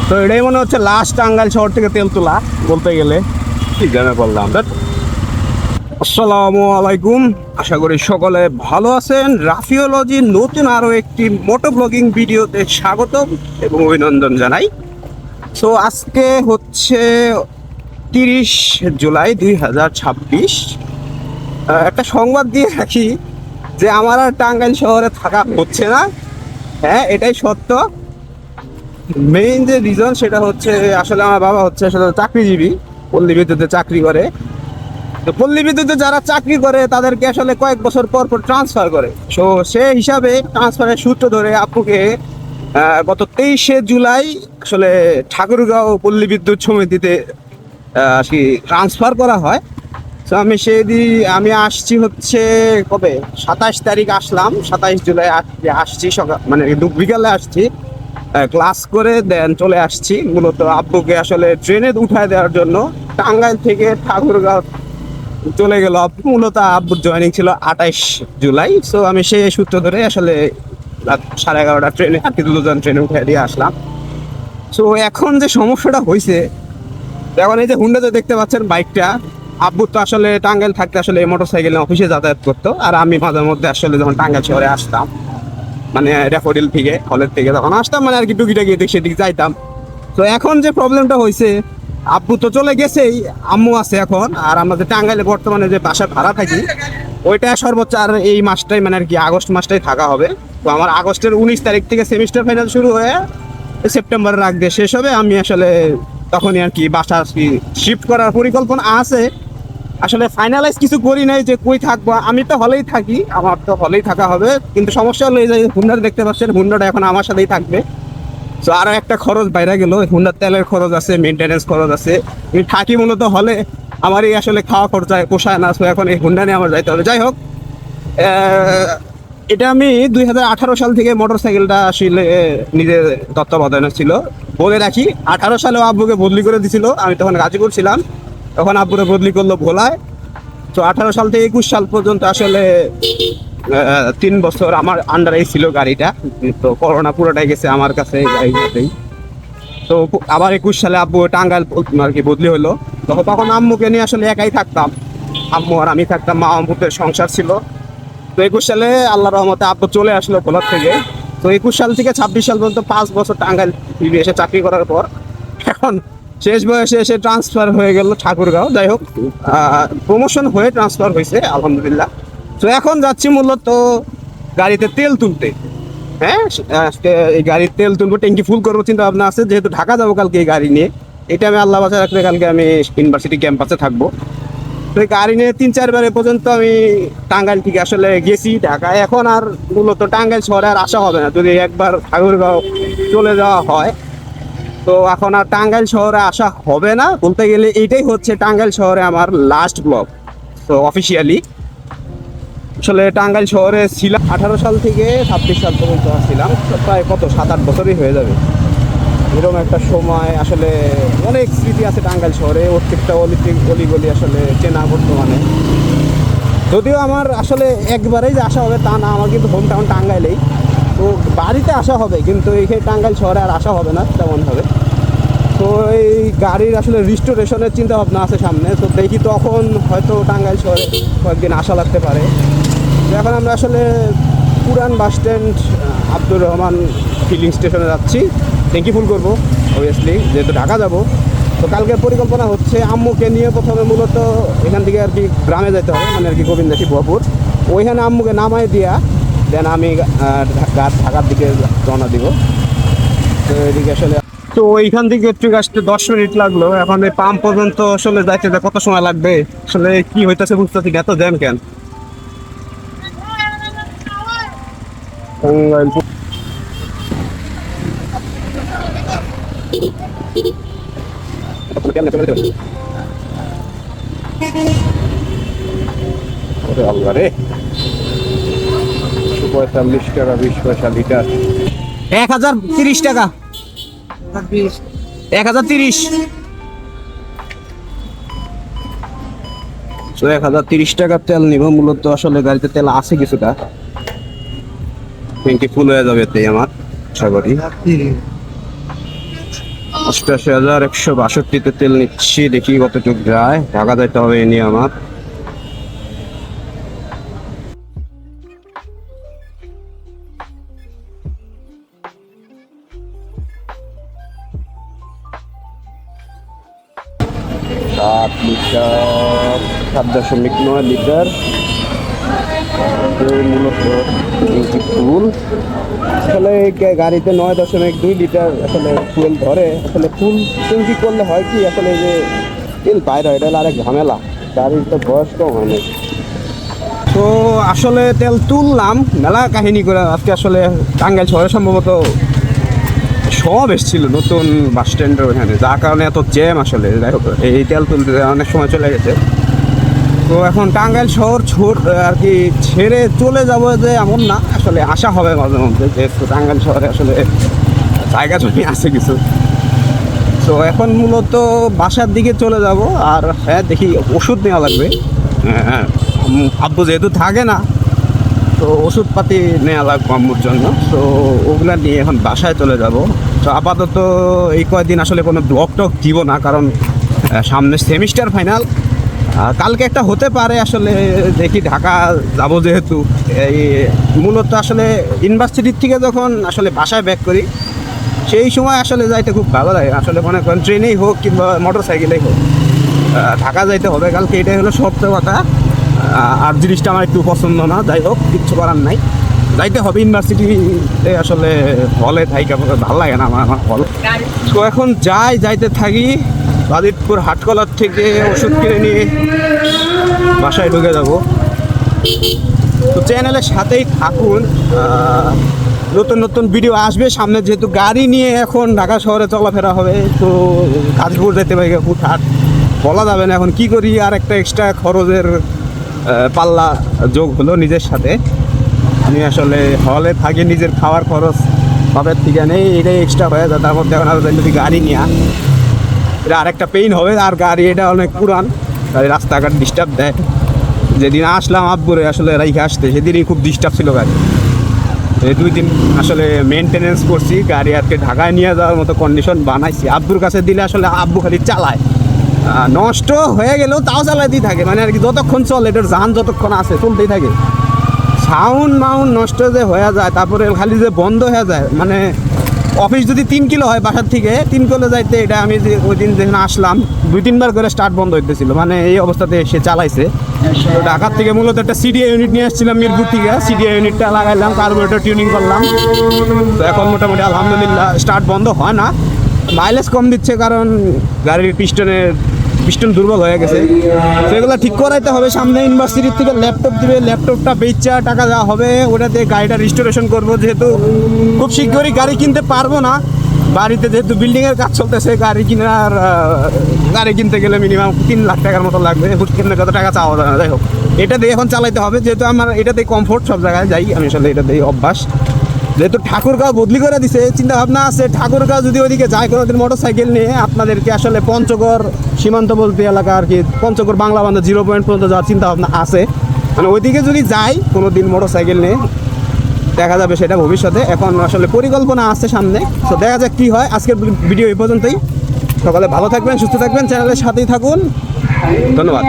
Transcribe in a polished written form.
তো এটাই মনে হচ্ছে লাস্ট টাঙ্গাইল শহর থেকে তেল তোলা বলতে গেলে। কি জানা বললাম। আসসালামু আলাইকুম, আশা করি সকলে ভালো আছেন। রাফিওলজির নতুন আরও একটি মোটো ব্লগিং ভিডিওতে স্বাগতম এবং অভিনন্দন জানাই। সো আজকে হচ্ছে 30 জুলাই 2026। একটা সংবাদ দিয়ে রাখি যে আমার আর টাঙ্গাইল শহরে থাকা হচ্ছে না। হ্যাঁ, এটাই সত্য। মেইন যে রিজন সেটা হচ্ছে আসলে আমার বাবা হচ্ছে আসলে চাকরিজীবী, পল্লী বিদ্যুতে চাকরি করে। তো পল্লী বিদ্যুতে যারা চাকরি করে তাদেরকে আসলে কয়েক বছর পর পর ট্রান্সফার করে। সো সে হিসাবে ট্রান্সফারের সূত্র ধরে আপুকে গত 23শে জুলাই আসলে ঠাকুরগাঁও পল্লী বিদ্যুৎ সমিতিতে ট্রান্সফার করা হয়। তো আমি আসছি হচ্ছে কবে 27 তারিখ আসলাম, 27 জুলাই আসছি সকাল মানে বিকালে আসছি, ক্লাস করে দেন চলে আসছি। মূলত আব্বুকে আসলে ট্রেনে উঠায় দেওয়ার জন্য টাঙ্গাইল থেকে ঠাকুরগাঁও চলে গেল। মূলত আব্বুর জয়েনিং ছিল 28 জুলাই। সো আমি সেই সূত্র ধরে আসলে রাত 11:30 ট্রেনে আর কি দুজন ট্রেনে উঠে দিয়ে আসলাম। সো এখন যে সমস্যাটা হয়েছে, এখন এই যে হুন্ডাতে দেখতে পাচ্ছেন বাইকটা, আব্বুর তো আসলে টাঙ্গাইল থাকতে আসলে মোটর সাইকেলে অফিসে যাতায়াত করতো, আর আমি মাঝে মধ্যে আসলে যখন টাঙ্গাইল শহরে আসতাম মানে ড্যাফোডিল থেকে হলের থেকে তখন আসতাম মানে আর কি টুকিটাকি এদিক সেদিক যাইতাম। তো এখন যে প্রবলেমটা হয়েছে, আব্বু তো চলে গেছেই, আম্মু আছে এখন, আর আমাদের টাঙ্গাইলে বর্তমানে যে বাসায় ভাড়া থাকি ওইটা সর্বোচ্চ আর এই মাসটাই মানে আর কি আগস্ট মাসটাই থাকা হবে। তো আমার আগস্টের 19 তারিখ থেকে সেমিস্টার ফাইনাল শুরু হয়ে সেপ্টেম্বরের আগ দিয়ে শেষ হবে। আমি আসলে তখনই আর কি বাসা শিফট করার পরিকল্পনা আছে। আসলে ফাইনালাইজ কিছু করি নাই যে কই থাকবো। আমি তো হলেই থাকি, আমার তো হলেই থাকা হবে, কিন্তু সমস্যা হলো এই যে হুন্ডাটা দেখতে পাচ্ছেন, হুন্ডাটা এখন আমার সাথেই থাকবে। তো আরও একটা খরচ বাইরে গেল, হুন্ডার তেলের খরচ আছে, মেনটেন্যান্স খরচ আছে। আমি থাকি মূলত হলে, আমারই আসলে খাওয়া খরচায় পোষায় না। তো এখন এই হুন্ডা নিয়ে আমার যাইতে হবে। যাই হোক, এটা আমি 2018 সাল থেকে মোটর সাইকেলটা আসলে নিজের তত্ত্বাবধানে ছিল। বলে রাখি 18 সালেও আব্বুকে বদলি করে দিছিল, আমি তখন গাজীপুর ছিলাম, তখন আব্বুরে বদলি করলো ভোলায়। তো 18 সাল থেকে 21 সাল পর্যন্ত আসলে 3 বছর আমার আন্ডারেই ছিল গাড়িটা। তো করোনা পুরোটাই গেছে আমার কাছে গাড়িটাতেই। তো আবার 21 সালে আব্বু টাঙ্গাইল আর কি বদলি হলো। তখন আম্মুকে নিয়ে আসলে একাই থাকতাম, আম্মু আর আমি থাকতাম, মা আম্মুদের সংসার ছিল। তো 21 সালে আল্লাহ রহমতে আব্বু চলে আসলো ভোলার থেকে। তো 21 সাল থেকে 26 সাল পর্যন্ত 5 বছর টাঙ্গাইল এসে চাকরি করার পর এখন শেষ বয়সে এসে ট্রান্সফার হয়ে গেল ঠাকুরগাঁও। যাই হোক, প্রমোশন হয়ে ট্রান্সফার হয়েছে আলহামদুলিল্লাহ। তো এখন যাচ্ছি মূলত গাড়িতে তেল তুলতে। হ্যাঁ, আজকে এই গাড়ির তেল তুলবো, ট্যাঙ্কি ফুল করবো চিন্তা ভাবনা আছে, যেহেতু ঢাকা যাবো কালকে এই গাড়ি নিয়ে। এটা আমি আল্লাহ বাঁচায় রাখলে কালকে আমি ইউনিভার্সিটি ক্যাম্পাসে থাকবো। তো এই গাড়ি নিয়ে 3-4 বারে পর্যন্ত আমি টাঙ্গাইল থেকে আসলে গেছি ঢাকায়। এখন আর মূলত টাঙ্গাইল শহরে আর আসা হবে না, যদি একবার ঠাকুরগাঁও চলে যাওয়া হয়। তো এখন আর টাঙ্গাইল শহরে আসা হবে না, বলতে গেলে এইটাই হচ্ছে টাঙ্গাইল শহরে আমার লাস্ট ব্লগ। তো অফিসিয়ালি আসলে টাঙ্গাইল শহরে ছিলাম 18 সাল থেকে 26 সাল পর্যন্ত ছিলাম, প্রায় কত 7-8 বছরই হয়ে যাবে এরকম একটা সময়। আসলে অনেক স্মৃতি আছে টাঙ্গাইল শহরে, প্রত্যেকটা অলিগলি আসলে চেনা বর্তমানে। যদিও আমার আসলে একবারেই যে আসা হবে তা না, আমার কিন্তু হোম টাউন টাঙ্গাইলেই। তো বাড়িতে আসা হবে, কিন্তু এইখানে টাঙ্গাইল শহরে আর আসা হবে না তেমন হবে। তো এই গাড়ির আসলে রিস্টোরেশনের চিন্তা ভাবনা আছে সামনে। তো দেখি তখন হয়তো টাঙ্গাইল শহরে কয়েকদিন আসা লাগতে পারে। এখন আমরা আসলে পুরান bus stand Abdur Rahman filling স্টেশনে যাচ্ছি, ট্যাঙ্কি ফুল করবো অবভিয়াসলি, যেহেতু ঢাকা যাব। তো কালকে পরিকল্পনা হচ্ছে আম্মুকে নিয়ে প্রথমে মূলত এখান থেকে আর কি গ্রামে যেতে হবে, মানে আর কি গোবিন্দাসী বহপুর, ওইখানে আম্মুকে নামায় দিয়া দেন আমি ঢাকার দিকে রওনা দিব। তো এদিকে আসলে তো ওইখান থেকে একটু আসতে 10 মিনিট লাগলো। এখন এই পাম্প পর্যন্ত আসলে যাইতে কত সময় লাগবে আসলে কি হইতেছে বুঝতেছি না, এত জ্যাম কেন। রে 45 টাকা 20 পয়সা লিটার, 1030 টাকা, 1030। 1030 টাকার তেল নিব মূলত। আসলে গাড়িতে তেল আছে কিছুটা, ট্যাঙ্কি ফুল হয়ে যাবে এতেই আমার আশা করি। 88,162 তেল নিচ্ছি, দেখি কতটুকু যায়। ঢাকা যাইতে হবে এ নিয়ে আমার। সাত লিটার, 7.9 লিটার মূলত ফুল। আসলে গাড়িতে 9.2 লিটার আসলে ফুয়েল ধরে। আসলে ফুল ট্যাঙ্কি করলে হয় কি, আসলে যে তেল বাইরে এটা হলো আরেক ঝামেলা, গাড়ির তো বয়স কম হয় না। তো আসলে তেল তুললাম মেলা কাহিনী করে। আজকে আসলে টাঙ্গাইল শহরে সম্ভবত সব এসেছিল নতুন বাস স্ট্যান্ডের ওখানে, যার কারণে এত জ্যাম। আসলে যাই হোক, এই তেল তুলতে অনেক সময় চলে গেছে। তো এখন টাঙ্গাইল শহর আর কি ছেড়ে চলে যাব যে এমন না, আসলে আসা হবে মাঝে মধ্যে, যেহেতু টাঙ্গাইল শহরে আসলে জায়গা জমি আছে কিছু। তো এখন মূলত বাসার দিকে চলে যাব। আর হ্যাঁ, দেখি ওষুধ নেওয়া লাগবে। হ্যাঁ, আব্বু যেহেতু থাকে না, তো ওষুধপাতি নেওয়া লাগবে আম্মুর জন্য। তো ওগুলা নিয়ে এখন বাসায় চলে যাব। তো আপাতত এই কয়েকদিন আসলে কোনো ব্লগ টক দিব না, কারণ সামনে সেমিস্টার ফাইনাল। কালকে একটা হতে পারে, আসলে দেখি ঢাকা যাব যেহেতু। এই মূলত আসলে ইউনিভার্সিটির থেকে যখন আসলে বাসায় ব্যাক করি, সেই সময় আসলে যাইতে খুব ভালো লাগে। আসলে মনে করেন ট্রেনেই হোক কিংবা মোটর সাইকেলেই হোক, ঢাকা যাইতে হবে কালকে, এটাই হলো সত্য কথা। আর জিনিসটা আমার একটু পছন্দ না, যাই হোক কিচ্ছু করার নাই, যাইতে হবে ইউনিভার্সিটিতে। আসলে হলে থাইকা ভালো লাগে না আমার হল। তো এখন যাইতে থাকি। বাজিতপুর হাটকলার থেকে ওষুধ কিনে নিয়ে বাসায় ঢুকে যাব। তো চ্যানেলের সাথেই থাকুন, নতুন নতুন ভিডিও আসবে সামনে। যেহেতু গাড়ি নিয়ে এখন ঢাকা শহরে চলাফেরা হবে, তো গাজীপুর যেতে পারি, হুটহাট বলা যাবে না এখন কি করি। আর একটা এক্সট্রা খরচের পাল্লা যোগ হলো নিজের সাথে। আমি আসলে হলে থাকি, নিজের খাওয়ার খরচ সবের থেকে নেই, এটাই এক্সট্রা হয়ে যায়। তার মধ্যে এখন যদি গাড়ি নিয়ে এটা আরেকটা পেইন হবে। আর গাড়ি এটা অনেক পুরান গাড়ি, রাস্তাঘাট ডিস্টার্ব দেয়। যেদিন আসলাম আব্বুরে আসলে রাইখে আসতে, সেদিনই খুব ডিস্টার্ব ছিল গাড়ি। এই 2 দিন আসলে মেনটেনেন্স করছি গাড়ি, আর কি ঢাকায় নিয়ে যাওয়ার মতো কন্ডিশন বানাইছি। আব্বুর কাছে দিলে আসলে আব্বু খালি চালায়, নষ্ট হয়ে গেলেও তাও চালাইতেই থাকে। মানে আর কি যতক্ষণ চলে, এটার যান যতক্ষণ আছে চলতেই থাকে। সাউন্ড মাউন্ড নষ্ট যে হয়ে যায়, তারপরে খালি যে বন্ধ হয়ে যায়। মানে অফিস যদি 3 কিলো হয় বাসার থেকে, 3 কিলো যাইতে, এটা আমি যে ওই দিন যখন আসলাম 2-3 বার করে স্টার্ট বন্ধ হইতেছিল। মানে এই অবস্থাতে সে চালাইছে। তো ঢাকার থেকে মূলত একটা সিডিআই ইউনিট নিয়ে আসছিলাম মিরপুর থেকে, সিডিআই ইউনিটটা লাগাইলাম, কার্বোরেটর টিউনিং করলাম। তো এখন মোটামুটি আলহামদুলিল্লাহ স্টার্ট বন্ধ হয় না। মাইলেজ কম দিচ্ছে, কারণ গাড়ির পিস্টন দুর্বল হয়ে গেছে। সেগুলো ঠিক করাইতে হবে। সামনে ইউনিভার্সিটির থেকে ল্যাপটপ দিবে, ল্যাপটপটা বেচা টাকা দেওয়া হবে, ওটাতে গাড়িটা রিস্টোরেশন করবো। যেহেতু খুব শীঘ্রই গাড়ি কিনতে পারবো না, বাড়িতে যেহেতু বিল্ডিংয়ের কাজ চলতেছে, গাড়ি কিনতে গেলে মিনিমাম 3 লাখ টাকার মতো লাগবে। কিনতে কত টাকা চাওয়া যায় না, যাই হোক এটা দিয়ে এখন চালাইতে হবে। যেহেতু আমার এটাতেই কমফোর্ট, সব জায়গায় যাই আমি আসলে এটাতেই অভ্যাস। যেহেতু ঠাকুরগাঁও বদলি করে দিছে, চিন্তা ভাবনা আছে ঠাকুরগাঁও যদি ওইদিকে যায় কোনোদিন মোটর সাইকেল নিয়ে, আপনাদেরকে আসলে পঞ্চগড় সীমান্তবর্তী এলাকা আর কি, পঞ্চগড় বাংলা বান্ধব 0 পয়েন্ট পর্যন্ত যাওয়ার চিন্তা ভাবনা আছে। মানে ওইদিকে যদি যাই কোনোদিন মোটর সাইকেল নিয়ে, দেখা যাবে সেটা ভবিষ্যতে। এখন আসলে পরিকল্পনা আছে সামনে, তো দেখা যাক কী হয়। আজকের ভিডিও এই পর্যন্তই। সকালে ভালো থাকবেন, সুস্থ থাকবেন, চ্যানেলের সাথেই থাকুন। ধন্যবাদ।